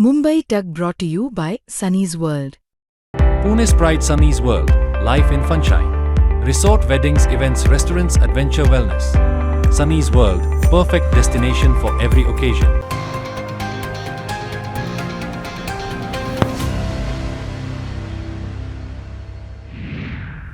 Mumbai Tug brought to you by Sunny's World. Pune's Pride Sunny's World, Life in Funshine. Resort weddings, events, restaurants, adventure wellness. Sunny's World, perfect destination for every occasion.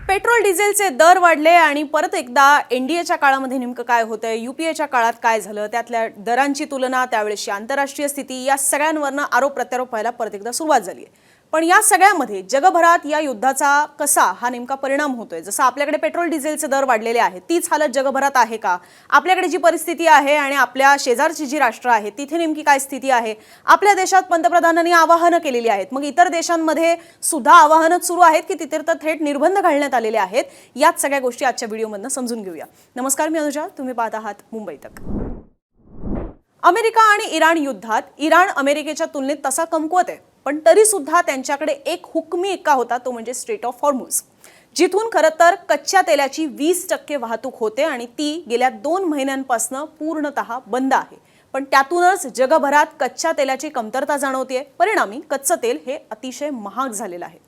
Petrol डिझेलचे दर वाढले आणि परत एकदा एनडीएच्या काळामध्ये नेमकं काय होतंय, यूपीएच्या काळात काय झालं, त्यातल्या दरांची तुलना, त्यावेळेसची आंतरराष्ट्रीय स्थिती, या सगळ्यांवरनं आरोप प्रत्यारोप व्हायला परत एकदा सुरुवात झाली आहे. पण या सगळ्यामध्ये जगभरात या युद्धाचा कसा हा नेमका परिणाम होतोय? जसं आपल्याकडे पेट्रोल डिझेलचे दर वाढलेले आहेत, तीच हालत जगभरात आहे का? आपल्याकडे जी परिस्थिती आहे आणि आपल्या शेजारची जी राष्ट्र आहेत तिथे नेमकी काय स्थिती आहे? आपल्या देशात पंतप्रधानांनी आवाहनं केलेली आहेत, मग इतर देशांमध्ये सुद्धा आवाहनं सुरू आहेत की तिथे तर थेट निर्बंध घालण्यात आलेले आहेत? याच सगळ्या गोष्टी आजच्या व्हिडिओमधून समजून घेऊया. नमस्कार, मी अनुजा, तुम्ही पाहत आहात मुंबई तक. अमेरिका आणि इराण युद्धात इराण अमेरिकेच्या तुलनेत तसा कमकुवत आहे, पण तरी सुद्धा त्यांच्याकडे एक हुकमी एक्का होता, तो म्हणजे स्ट्रेट ऑफ हॉर्मुझ, जिथून खरं तर कच्च्या तेलाची 20% वाहतूक होते आणि ती गेल्या 2 महिन्यांपासून पूर्णतः बंद आहे. पण त्यातूनच जगभरात कच्च्या तेलाची कमतरता जाणवतेय. परिणामी कच्चं तेल हे अतिशय महाग झालेलं आहे.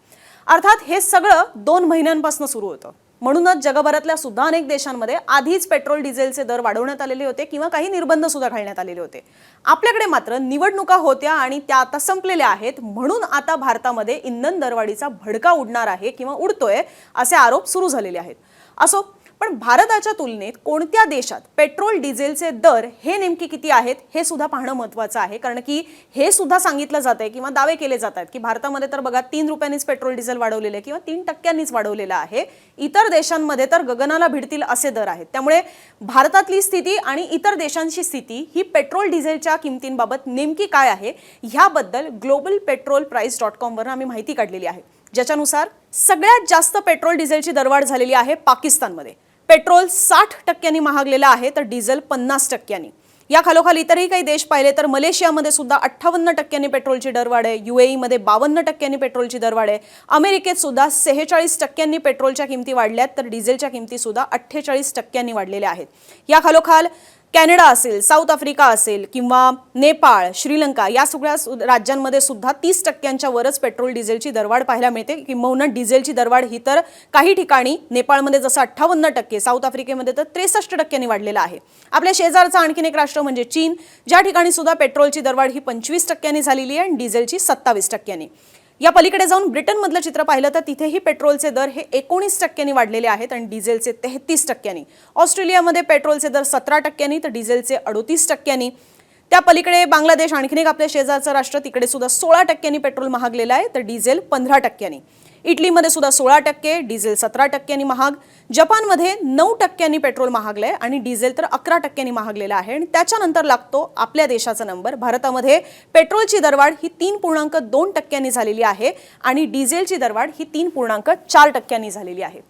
अर्थात हे सगळं 2 महिन्यांपासून सुरू होतं. म्हणूनच जगभरातल्या सुद्धा अनेक देशांमध्ये आधीच पेट्रोल डिझेलचे दर वाढवण्यात आलेले होते किंवा काही निर्बंध सुद्धा घालण्यात आलेले होते. आपल्याकडे मात्र निवडणुका होत्या आणि त्या आता संपलेल्या आहेत, म्हणून आता भारतामध्ये इंधन दरवाढीचा भडका उडणार आहे किंवा उडतोय असे आरोप सुरू झालेले आहेत. असो, पण भारताच्या तुलनेत कोणत्या देशात पेट्रोल डिझेलचे दर हे नेमके किती आहेत हे सुद्धा पाहणं महत्त्वाचं आहे. कारण की हे सुद्धा सांगितलं जातंय किंवा दावे केले जातात की भारतामध्ये तर बघा 3 रुपयांनीच पेट्रोल डिझेल वाढवलेलं आहे किंवा 3%नीच वाढवलेलं आहे. इतर देशांमध्ये तर गगनाला भिडतील असे दर आहेत. त्यामुळे भारतातली स्थिती आणि इतर देशांची स्थिती ही पेट्रोल डिझेलच्या किमतींबाबत नेमकी काय आहे ह्याबद्दल globalpetrolprice.com वर आम्ही माहिती काढलेली आहे, ज्याच्यानुसार सगळ्यात जास्त पेट्रोल डिझेलची दरवाढ झालेली आहे पाकिस्तानमध्ये. पेट्रोल 60%नी महागलेलं आहे तर डिझेल 50%नी. या खालोखाल इतरही काही देश पाहिले तर मलेशियामध्ये सुद्धा 58%नी पेट्रोलची दरवाढ आहे, UAE मध्ये 52%नी पेट्रोलची दरवाढ आहे, अमेरिकेत सुद्धा 46%नी पेट्रोलच्या किमती वाढल्यात तर डिझेलच्या किमती सुद्धा 48%नी वाढलेल्या आहेत. या खालोखाल कॅनडा असेल, साऊथ आफ्रिका असेल किंवा नेपाळ, श्रीलंका या सगळ्या राज्यांमध्ये सुद्धा 30%च्या वरच पेट्रोल डिझेलची दरवाढ पाहायला मिळते. किंवा डिझेलची दरवाढ ही तर काही ठिकाणी नेपाळमध्ये जसं 58%, साऊथ आफ्रिकेमध्ये तर 63%नी वाढलेला आहे. आपल्या शेजारचं आणखीन एक राष्ट्र म्हणजे चीन, ज्या ठिकाणी सुद्धा पेट्रोलची दरवाढ ही 25%नी झालेली आहे आणि डिझेलची 27%नी. या पलीकडे जाऊन ब्रिटनमधलं चित्र पाहिलं तर तिथेही पेट्रोलचे दर हे 19%नी वाढलेले आहेत आणि डिझेलचे 33%नी. ऑस्ट्रेलियामध्ये पेट्रोलचे दर 17%नी तर डिझेलचे 38%नी. त्या पलीकडे बांगलादेश, आणखीन एक आपल्या शेजारचं राष्ट्र, तिकडे सुद्धा 16%नी पेट्रोल महागलेलं आहे तर डिझेल 15%नी. इटलीमध्ये सुद्धा 16%, डिझेल 17%नी महाग. जपानमध्ये 9%नी पेट्रोल महागलंय आणि डिझेल तर 11%नी महागलेलं आहे. आणि त्याच्यानंतर लागतो आपल्या देशाचा नंबर. भारतामध्ये पेट्रोलची दरवाढ ही 3.2%नी झालेली आहे आणि डिझेलची दरवाढ ही 3.4%नी झालेली आहे.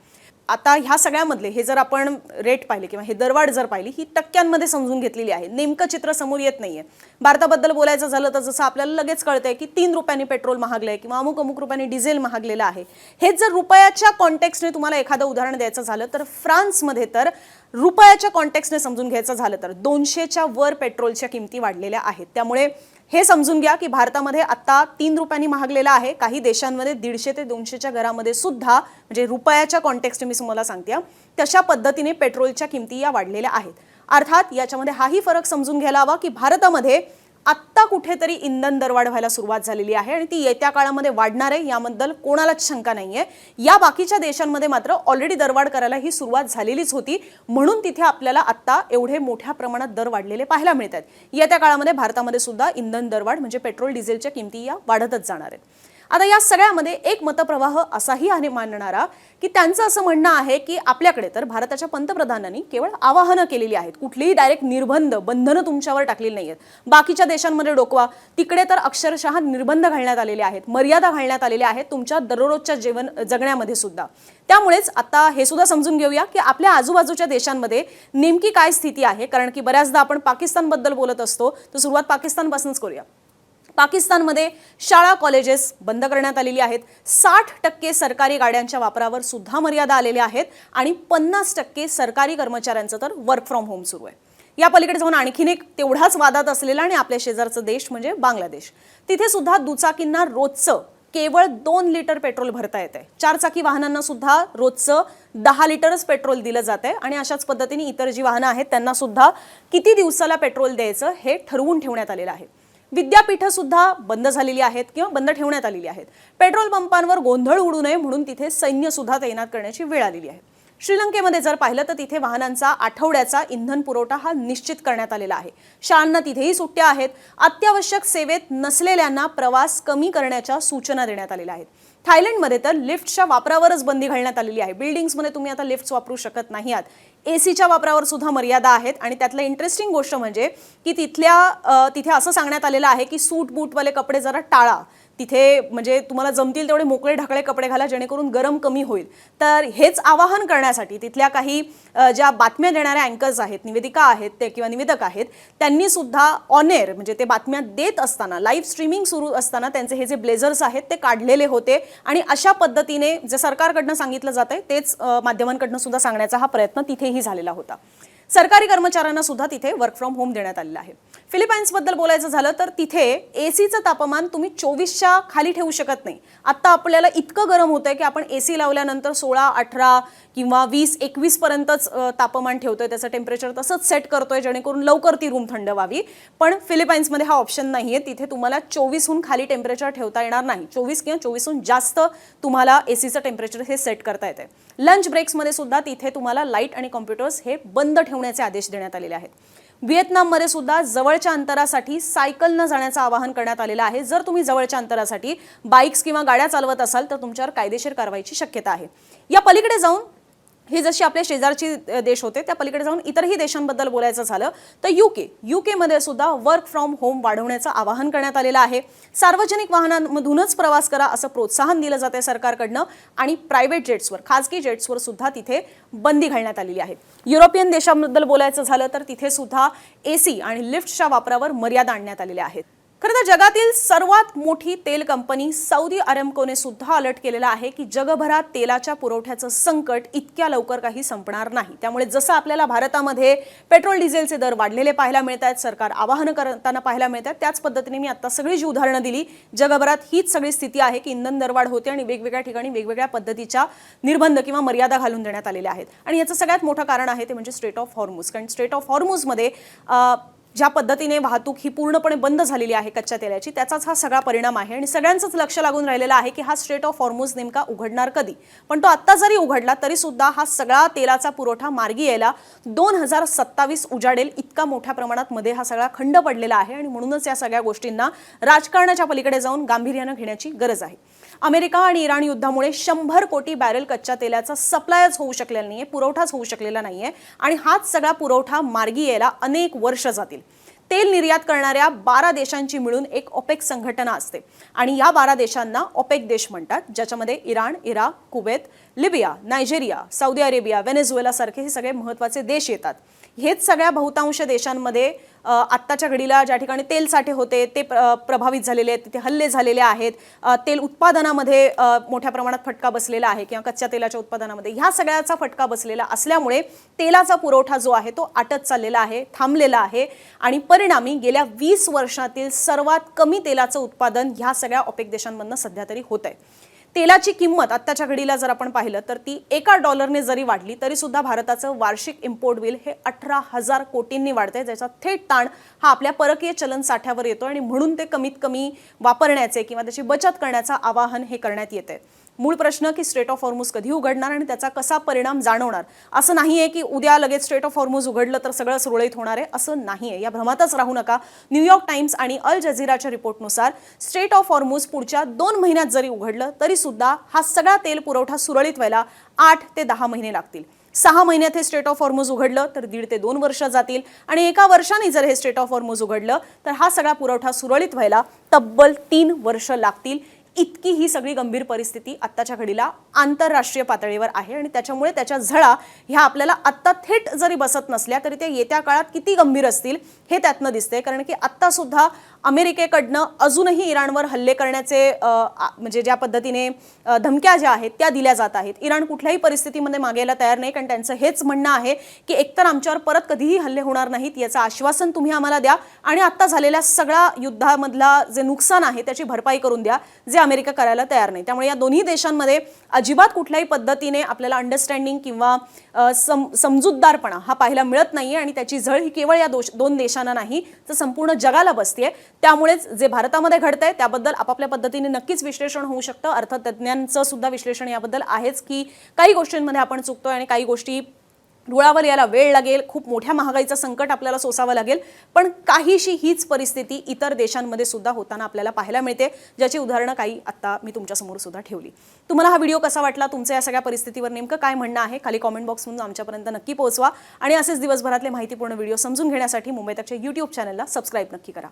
आता ह्या सगळ्यामधले हे जर आपण रेट पाहिले किंवा हे दरवाढ जर पाहिली ही टक्क्यांमध्ये समजून घेतलेली आहे, नेमकं चित्र समोर येत नाहीये. भारताबद्दल बोलायचं झालं तर जसं आपल्याला लगेच कळतंय की 3 रुपयांनी पेट्रोल महागलंय किंवा अमुक रुपयांनी डिझेल महागलेलं आहे. हेच जर रुपयाच्या कॉन्टेक्स्टने तुम्हाला एखादं उदाहरण द्यायचं झालं तर फ्रान्समध्ये तर रुपयाच्या कॉन्टेक्स्टने समजून घ्यायचं झालं तर 200च्या वर पेट्रोलच्या किमती वाढलेल्या आहेत. त्यामुळे हे समजून घ्या की भारतामध्ये आता 3 रुपयांनी महागलेला आहे. काही देशांमध्ये 150 ते 200च्या घरामध्ये सुद्धा, म्हणजे रुपयाच्या कॉन्टेक्स्ट मी तुम्हाला सांगते, तशा पद्धतीने पेट्रोलच्या किमती या वाढलेल्या आहेत. अर्थात याच्यामध्ये हाही फरक समजून घ्यायला हवा की भारतामध्ये आत्ता कुठेतरी इंधन दरवाढ व्हायला सुरुवात झालेली आहे आणि ती येत्या काळामध्ये वाढणार आहे, याबद्दल कोणालाच शंका नाहीये. या बाकीच्या देशांमध्ये मात्र ऑलरेडी दरवाढ करायला ही सुरुवात झालेलीच होती, म्हणून तिथे आपल्याला आत्ता एवढे मोठ्या प्रमाणात दर वाढलेले पाहायला मिळतात. येत्या काळामध्ये भारतामध्ये सुद्धा इंधन दरवाढ म्हणजे पेट्रोल डिझेलच्या किमती या वाढतच जाणार आहेत. आता या सगळ्यामध्ये एक मतप्रवाह असाही आहे मांडणारा की त्यांचं असं म्हणणं आहे की आपल्याकडे तर भारताच्या पंतप्रधानांनी केवळ आवाहनं केलेली आहेत, कुठलीही डायरेक्ट बंधनं तुमच्यावर टाकलेली नाहीयेत. बाकीच्या देशांमध्ये डोकवा, तिकडे तर अक्षरशः निर्बंध घालण्यात आलेले आहेत, मर्यादा घालण्यात आलेल्या आहेत तुमच्या दररोजच्या जगण्यामध्ये सुद्धा. त्यामुळेच आता हे सुद्धा समजून घेऊया की आपल्या आजूबाजूच्या देशांमध्ये नेमकी काय स्थिती आहे. कारण की बऱ्याचदा आपण पाकिस्तानबद्दल बोलत असतो, तर सुरुवात पाकिस्तानपासूनच करूया. पाकिस्तानमध्ये शाळा कॉलेजेस बंद करण्यात आलेली आहेत. 60% सरकारी गाड्यांच्या वापरावर सुद्धा मर्यादा आलेल्या आहेत आणि 50% सरकारी कर्मचाऱ्यांचं तर वर्क फ्रॉम होम सुरू आहे. या पलीकडे जाऊन आणखीन एक तेवढाच वादात असलेला आणि आपल्या शेजारचा देश म्हणजे बांगलादेश. तिथे सुद्धा दुचाकींना रोजचं केवळ 2 लिटर पेट्रोल भरता येते. 4 चाकी वाहनांना सुद्धा रोजचं 10 लिटरच पेट्रोल दिलं जाते आणि अशाच पद्धतीने इतर जी वाहनं आहेत त्यांना सुद्धा किती दिवसाला पेट्रोल द्यायचं हे ठरवून ठेवण्यात आलेलं आहे. विद्यापीठं सुद्धा बंद झालेली आहेत किंवा बंद ठेवण्यात आलेली आहेत. पेट्रोल पंपांवर गोंधळ उडू नये म्हणून तिथे सैन्य सुद्धा तैनात करण्याची वेळ आलेली आहे. श्रीलंकेमध्ये जर पाहिलं तर तिथे वाहनांचा आठवड्याचा इंधन पुरवठा हा निश्चित करण्यात आलेला आहे. शाळांना तिथेही सुट्ट्या आहेत. अत्यावश्यक सेवेत नसलेल्यांना प्रवास कमी करण्याच्या सूचना देण्यात आलेल्या आहेत. थायलंडमध्ये तर लिफ्टच्या वापरावरच बंदी घालण्यात आलेली आहे. बिल्डिंग्समध्ये तुम्ही आता लिफ्ट्स वापरू शकत नाही आहात. एसीच्या वापरावर सुद्धा मर्यादा आहेत आणि त्यातलं इंटरेस्टिंग गोष्ट म्हणजे की तिथे असं सांगण्यात आलेलं आहे की सूट बूटवाले कपडे जरा टाळा. तिथे म्हणजे तुम्हाला जमतील तेवढे मोकळे ढाकळे कपडे घाला जेणेकरून गरम कमी होईल. तर हेच आवाहन करण्यासाठी तिथल्या काही ज्या बातम्या देणाऱ्या अँकर्स आहेत, निवेदिका आहेत ते किंवा निवेदक आहेत, त्यांनी सुद्धा ऑन एअर म्हणजे ते बातम्या देत असताना लाईव्ह स्ट्रीमिंग सुरू असताना त्यांचे हे जे ब्लेझर्स आहेत ते काढलेले होते आणि अशा पद्धतीने जे सरकारकडनं सांगितलं जातंय तेच माध्यमांकडनं सुद्धा सांगण्याचा हा प्रयत्न तिथेही झालेला होता. सरकारी कर्मचाऱ्यांना सुद्धा तिथे वर्क फ्रॉम होम देण्यात आलेलं आहे. फिलिपाईन्सबद्दल बोलायचं झालं तर तिथे एसीचं तापमान तुम्ही 24च्या खाली ठेवू शकत नाही. आता आपल्याला इतकं गरम होतंय की आपण एसी लावल्यानंतर 16, 18 किंवा 20, 21 पर्यंतच तापमान ठेवतोय. त्याचं टेम्परेचर तसंच सेट करतोय जेणेकरून लवकर ती रूम थंड व्हावी. पण फिलिपाईन्समध्ये हा ऑप्शन नाहीये. तिथे तुम्हाला 24हून खाली टेम्परेचर ठेवता येणार नाही. 24 किंवा 24हून जास्त तुम्हाला एसीचं टेम्परेचर हे सेट करता येते. लंच ब्रेक्समध्ये सुद्धा तिथे तुम्हाला लाईट आणि कॉम्प्युटर्स हे बंद ठेवण्याचे आदेश देण्यात आलेले आहेत. व्हिएतनाममध्ये सुद्धा जवळच्या अंतरासाठी सायकलनं जाण्याचं आवाहन करण्यात आलेलं आहे. जर तुम्ही जवळच्या अंतरासाठी बाईक्स किंवा गाड्या चालवत असाल तर तुमच्यावर कायदेशीर कारवाईची शक्यता आहे. या पलीकडे जाऊन हे जशी आपल्या शेजारची देश होते त्या पलीकडे जाऊन इतरही देशांबद्दल बोलायचं झालं तर यूकेमध्ये सुद्धा वर्क फ्रॉम होम वाढवण्याचं आवाहन करण्यात आलेलं आहे. सार्वजनिक वाहनांमधूनच प्रवास करा असं प्रोत्साहन दिलं जाते सरकारकडनं आणि प्रायव्हेट जेट्सवर, खाजगी जेट्सवर सुद्धा तिथे बंदी घालण्यात आलेली आहे. युरोपियन देशांबद्दल बोलायचं झालं तर तिथे सुद्धा एसी आणि लिफ्टच्या वापरावर मर्यादा आणण्यात आलेल्या आहेत. खरं तर जगातील सर्वात मोठी तेल कंपनी सौदी अरेमकोने सुद्धा अलर्ट केलेला आहे की जगभरात तेलाच्या पुरवठ्याचं संकट इतक्या लवकर काही संपणार नाही. त्यामुळे जसं आपल्याला भारतामध्ये पेट्रोल डिझेलचे दर वाढलेले पाहायला मिळत आहेत, सरकार आवाहन करताना पाहायला मिळत आहेत, त्याच पद्धतीने मी आता सगळी जी उदाहरणं दिली जगभरात हीच सगळी स्थिती आहे की इंधन दरवाढ होते आणि वेगवेगळ्या ठिकाणी वेगवेगळ्या पद्धतीच्या निर्बंध किंवा मर्यादा घालून देण्यात आलेल्या आहेत. आणि याचं सगळ्यात मोठं कारण आहे ते म्हणजे स्ट्रेट ऑफ हॉर्मुझ. कारण स्ट्रेट ऑफ हॉर्मुझमध्ये ज्या पद्धतीने वाहतूक ही पूर्णपणे बंद झालेली आहे कच्च्या तेलाची त्याचाच हा सगळा परिणाम आहे आणि सगळ्यांचंच लक्ष लागून राहिलेलं आहे की हा स्ट्रेट ऑफ हॉर्मुझ नेमका उघडणार कधी. पण तो आत्ता जरी उघडला तरी सुद्धा हा सगळा तेलाचा पुरवठा मार्गी यायला 2027 उजाडेल इतका मोठ्या प्रमाणात मध्ये हा सगळा खंड पडलेला आहे आणि म्हणूनच या सगळ्या गोष्टींना राजकारणाच्या पलीकडे जाऊन गांभीर्यानं घेण्याची गरज आहे. अमेरिका आणि इराण युद्धामुळे 100 कोटी बॅरेल कच्च्या तेलाचा सप्लायच होऊ शकलेला नाहीये, पुरवठाच होऊ शकलेला नाहीये आणि हाच सगळा पुरवठा मार्गी यायला अनेक वर्ष जातील. तेल निर्यात करणाऱ्या 12 देशांची मिळून एक ओपेक संघटना असते आणि या 12 देशांना ओपेक देश म्हणतात, ज्याच्यामध्ये Iran, Iraq, Kuwait, Libya, Nigeria, Saudi Arabia, Venezuela सारखे हे सगळे महत्त्वाचे देश येतात. हेच सगळ्या बहुतांश देशांमध्ये आत्ताच्या घडीला ज्या ठिकाणी तेल साठे होते ते प्रभावित झालेले आहेत, तिथे हल्ले झालेले आहेत, तेल उत्पादनामध्ये मोठ्या प्रमाणात फटका बसलेला आहे किंवा कच्च्या तेलाच्या उत्पादनामध्ये ह्या सगळ्याचा फटका बसलेला असल्यामुळे तेलाचा पुरवठा जो आहे तो आटत चाललेला आहे, थांबलेला आहे आणि परिणामी गेल्या 20 वर्षातील सर्वात कमी तेलाचं उत्पादन ह्या सगळ्या ओपेक देशांमधनं सध्या तरी होत आहे. तेलाची किंमत आत्ताच्या घडीला जर आपण पाहिलं तर ती $1 जरी वाढली तरी सुद्धा भारताचं वार्षिक इम्पोर्ट बिल हे 18,000 कोटींनी वाढतंय, ज्याचा थेट ताण हा आपल्या परकीय चलन साठ्यावर येतो आणि म्हणून ते कमीत कमी वापरण्याचे किंवा त्याची बचत करण्याचं आवाहन हे करण्यात येते. मूळ प्रश्न की स्ट्रेट ऑफ हॉर्मुझ कधी उघडणार आणि त्याचा कसा परिणाम जाणवणार. असं नाहीये की उद्या लगेच स्ट्रेट ऑफ हॉर्मुझ उघडलं तर सगळं सुरळीत होणार आहे, असं नाहीये. या भ्रमातच राहू नका. न्यूयॉर्क टाइम्स आणि अल जझीराच्या रिपोर्टनुसार स्ट्रेट ऑफ हॉर्मुझ पुढच्या 2 महिन्यात जरी उघडलं तरी सुद्धा हा सगळा तेल पुरवठा सुरळीत व्हायला 8 ते 10 महिने लागतील. 6 महिन्यात हे स्ट्रेट ऑफ हॉर्मुझ उघडलं तर 1.5 ते 2 वर्ष जातील आणि 1 वर्षाने जर हे स्ट्रेट ऑफ हॉर्मुझ उघडलं तर हा सगळा पुरवठा सुरळीत व्हायला तब्बल 3 वर्ष लागतील. इतकी ही सगळी गंभीर परिस्थिती आत्ताच्या घडीला आंतरराष्ट्रीय पातळीवर आहे आणि त्याच्यामुळे त्याच्या झळा ह्या आपल्याला आत्ता थेट जरी बसत नसल्या तरी त्या येत्या काळात किती गंभीर असतील हे त्यातनं दिसते. कारण की आत्ता सुद्धा अमेरिकेकडनं अजूनही इराणवर हल्ले करण्याचे म्हणजे ज्या पद्धतीने धमक्या ज्या आहेत त्या दिल्या जात आहेत. इराण कुठल्याही परिस्थितीमध्ये मागे यायला तयार नाही, कारण त्यांचं हेच म्हणणं आहे की एकतर आमच्यावर परत कधीही हल्ले होणार नाहीत याचं आश्वासन तुम्ही आम्हाला द्या आणि आत्ता झालेल्या सगळ्या युद्धामधला जे नुकसान आहे त्याची भरपाई करून द्या, जे अमेरिका करायला तयार नाही. त्यामुळे या दोन्ही देशांमध्ये अजिबात कुठल्याही पद्धतीने आपल्याला अंडरस्टँडिंग किंवा समजूतदारपणा हा पाहायला मिळत नाहीये आणि त्याची झळ ही केवळ या दोन देशांना नाही तर संपूर्ण जगाला बसतेय. त्यामुळेच जे भारतामध्ये घडतंय त्याबद्दल आपापल्या पद्धतीने नक्कीच विश्लेषण होऊ शकतं. अर्थतज्ञांचं सुद्धा विश्लेषण याबद्दल आहेच की काही गोष्टींमध्ये आपण चुकतोय आणि काही गोष्टी रुळावर यायला वेळ लागेल, खूप मोठ्या महागाईचं संकट आपल्याला सोसावं लागेल. पण काहीशी हीच परिस्थिती इतर देशांमध्ये सुद्धा होताना आपल्याला पाहायला मिळते, ज्याची उदाहरणं काही आत्ता मी तुमच्यासमोर सुद्धा ठेवली. तुम्हाला हा व्हिडिओ कसा वाटला, तुमचं या सगळ्या परिस्थितीवर नेमकं काय म्हणणं आहे, खाली कॉमेंट बॉक्समधून आमच्यापर्यंत नक्की पोहोचवा. आणि असेच दिवसभरातले माहितीपूर्ण व्हिडिओ समजून घेण्यासाठी मुंबई तकच्या YouTube चॅनलला सबस्क्राईब नक्की करा.